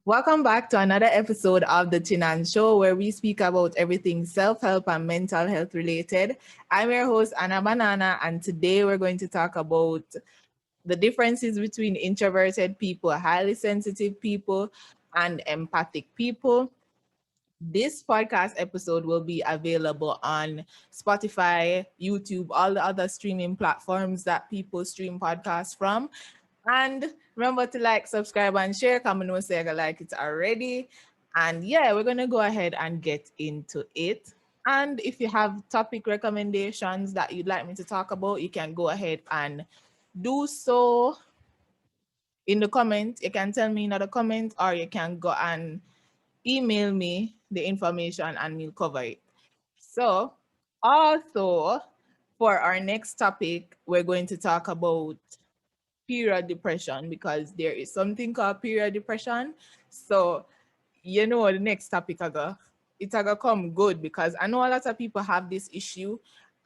Welcome back to another episode of the Chinanna Show, where we speak about everything self-help and mental health related. I'm your host, Anna Banana, and today we're going to talk about the differences between introverted people, highly sensitive people, and empathic people. This podcast episode will be available on Spotify, YouTube, all the other streaming platforms that people stream podcasts from. And remember to like, subscribe, and share. Come on, say I like it already. And yeah, we're gonna go ahead and get into it. And if you have topic recommendations that you'd like me to talk about, you can go ahead and do so in the comment. You can tell me in the comment, or you can go and email me the information and we'll cover it. So, also for our next topic, we're going to talk about period depression because there is something called period depression. So, the next topic it's gonna come good because I know a lot of people have this issue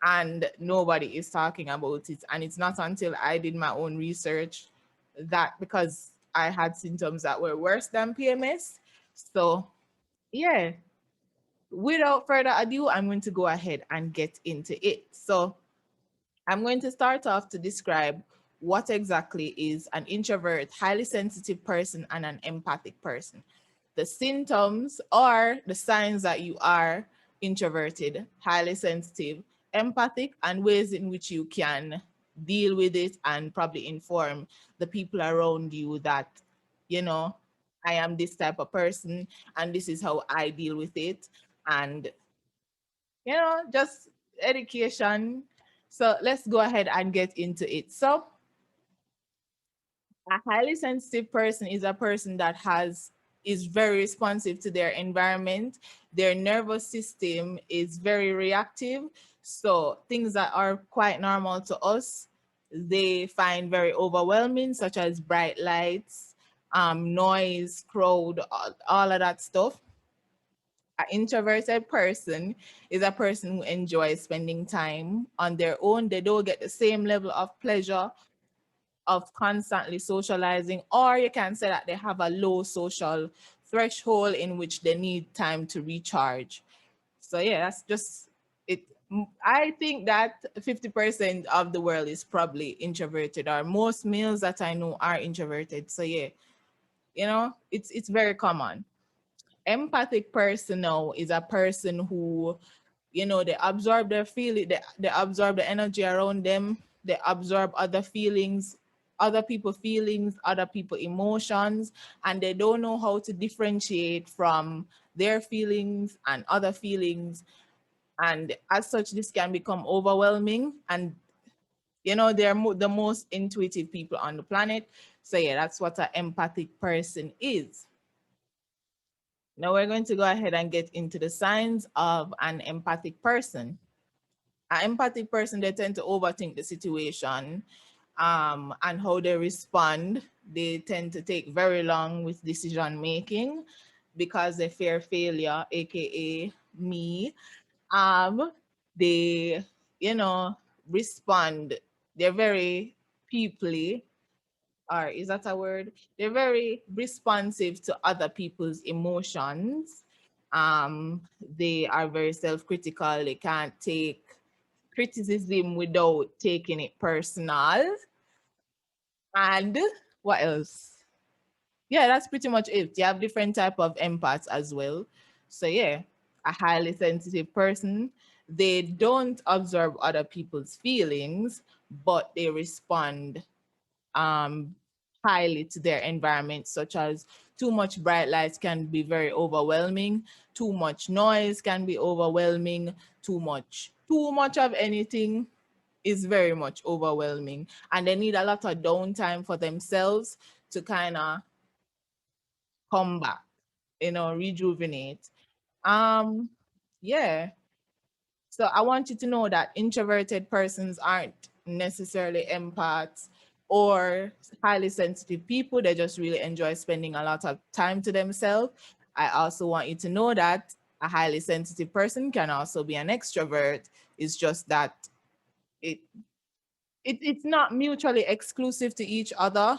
and nobody is talking about it. And it's not until I did my own research that because I had symptoms that were worse than PMS. So yeah, without further ado, I'm going to go ahead and get into it. So I'm going to start off to describe what exactly is an introvert, highly sensitive person, and an empathic person. The symptoms or the signs that you are introverted, highly sensitive, empathic, and ways in which you can deal with it and probably inform the people around you that, you know, I am this type of person and this is how I deal with it. And just education. So let's go ahead and get into it. So, a highly sensitive person is a person that is very responsive to their environment. Their nervous system is very reactive. So, things that are quite normal to us, they find very overwhelming, such as bright lights, noise, crowd, all of that stuff. An introverted person is a person who enjoys spending time on their own. They don't get the same level of pleasure of constantly socializing, or you can say that they have a low social threshold in which they need time to recharge. So yeah, that's just it. I think that 50% of the world is probably introverted, or most males that I know are introverted. So yeah, it's very common. Empathic person now is a person who, they absorb their feeling, they absorb the energy around them, they absorb other feelings, other people feelings, other people emotions, and they don't know how to differentiate from their feelings and other feelings. And as such, this can become overwhelming. And they're the most intuitive people on the planet. So yeah, that's what an empathic person is. Now we're going to go ahead and get into the signs of an empathic person. An empathic person, they tend to overthink the situation and how they respond. They tend to take very long with decision making because they fear failure, aka me. Um, they, you know, respond. They're very peoply, or is that a word? They're very responsive to other people's emotions. They are very self-critical. They can't take criticism without taking it personal. And what else? Yeah, that's pretty much it. You have different type of empaths as well. So yeah, a highly sensitive person, they don't absorb other people's feelings, but they respond um, highly to their environment, such as too much bright lights can be very overwhelming, too much noise can be overwhelming, too much of anything is very much overwhelming. And they need a lot of downtime for themselves to kind of come back, rejuvenate. Um, yeah. So I want you to know that introverted persons aren't necessarily empaths or highly sensitive people. They just really enjoy spending a lot of time to themselves. I also want you to know that a highly sensitive person can also be an extrovert. It's just that it it's not mutually exclusive to each other,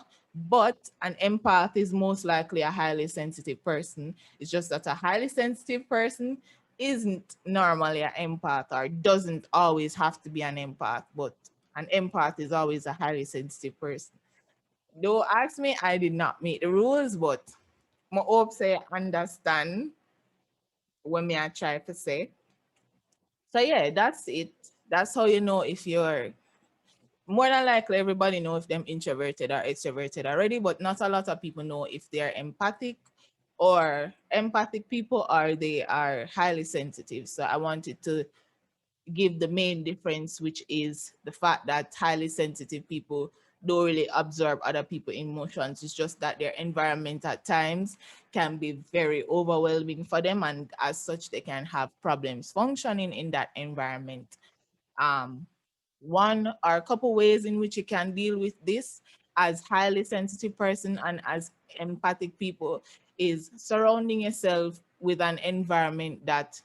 But an empath is most likely a highly sensitive person. It's just that a highly sensitive person isn't normally an empath or doesn't always have to be an empath, but an empath is always a highly sensitive person. Though ask me, I did not make the rules, but I hope say understand what me I try to say. So yeah, that's it. That's how you know if you're more than likely everybody know if them introverted or extroverted already, but not a lot of people know if they're empathic or empathic people or they are highly sensitive. So I wanted to give the main difference, which is the fact that highly sensitive people don't really absorb other people's emotions. It's just that their environment at times can be very overwhelming for them, and as such, they can have problems functioning in that environment. Um, One or a couple ways in which you can deal with this as highly sensitive person and as empathic people is surrounding yourself with an environment that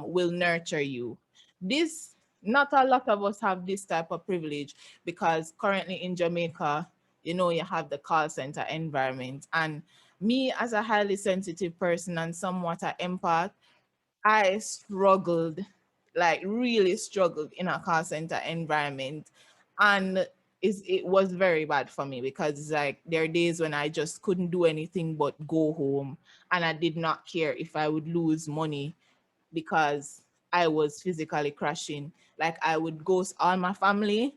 will nurture you. This, not a lot of us have this type of privilege because currently in Jamaica, you know, you have the call center environment. And me as a highly sensitive person and somewhat an empath, I struggled, like really struggled in a call center environment. And it was very bad for me because like there are days when I just couldn't do anything but go home, and I did not care if I would lose money because I was physically crashing. Like I would ghost all my family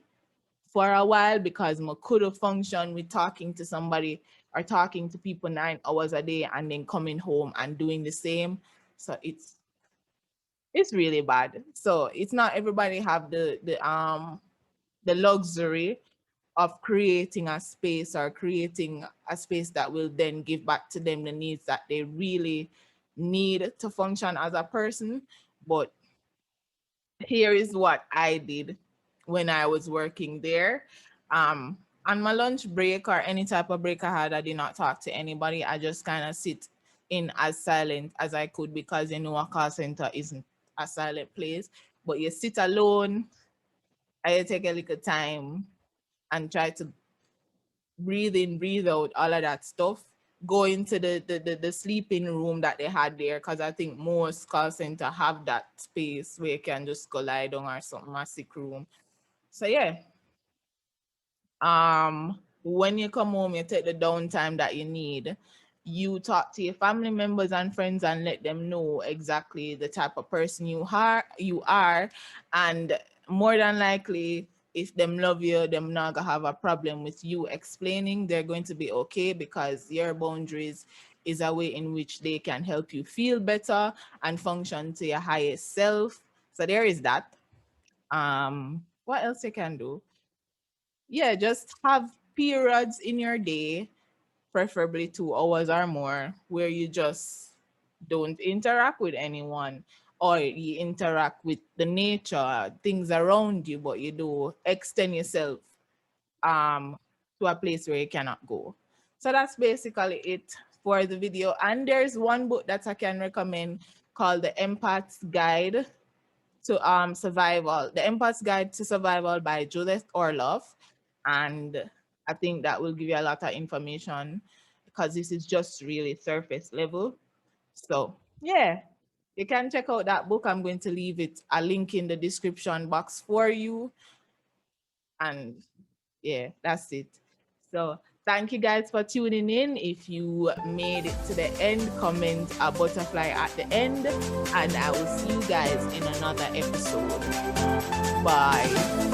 for a while because I could have functioned with talking to somebody or talking to people 9 hours a day and then coming home and doing the same. So it's really bad. So it's not everybody have the luxury of creating a space or creating a space that will then give back to them the needs that they really need to function as a person. But here is what I did when I was working there. On my lunch break or any type of break I had, I did not talk to anybody. I just kind of sit in as silent as I could because you know a call center isn't a silent place. But you sit alone, I take a little time and try to breathe in, breathe out, all of that stuff. Go into the sleeping room that they had there because I think most call center have that space where you can just go lie down or something, a sick room. So yeah, when you come home, you take the downtime that you need. You talk to your family members and friends and let them know exactly the type of person you are, and more than likely, if them love you, them not gonna have a problem with you explaining. They're going to be okay because your boundaries is a way in which they can help you feel better and function to your highest self. So there is that. What else you can do? Yeah, just have periods in your day, preferably 2 hours or more, where you just don't interact with anyone or you interact with the nature, things around you, but you do extend yourself um to a place where you cannot go. So that's basically it for the video. And there's one book that I can recommend called The Empath's Guide to Survival, The Empath's Guide to Survival by Judith Orloff. And I think that will give you a lot of information because this is just really surface level. So yeah, you can check out that book. I'm going to leave it a link in the description box for you. And yeah, that's it. So thank you guys for tuning in. If you made it to the end, comment a butterfly at the end, and I will see you guys in another episode. Bye.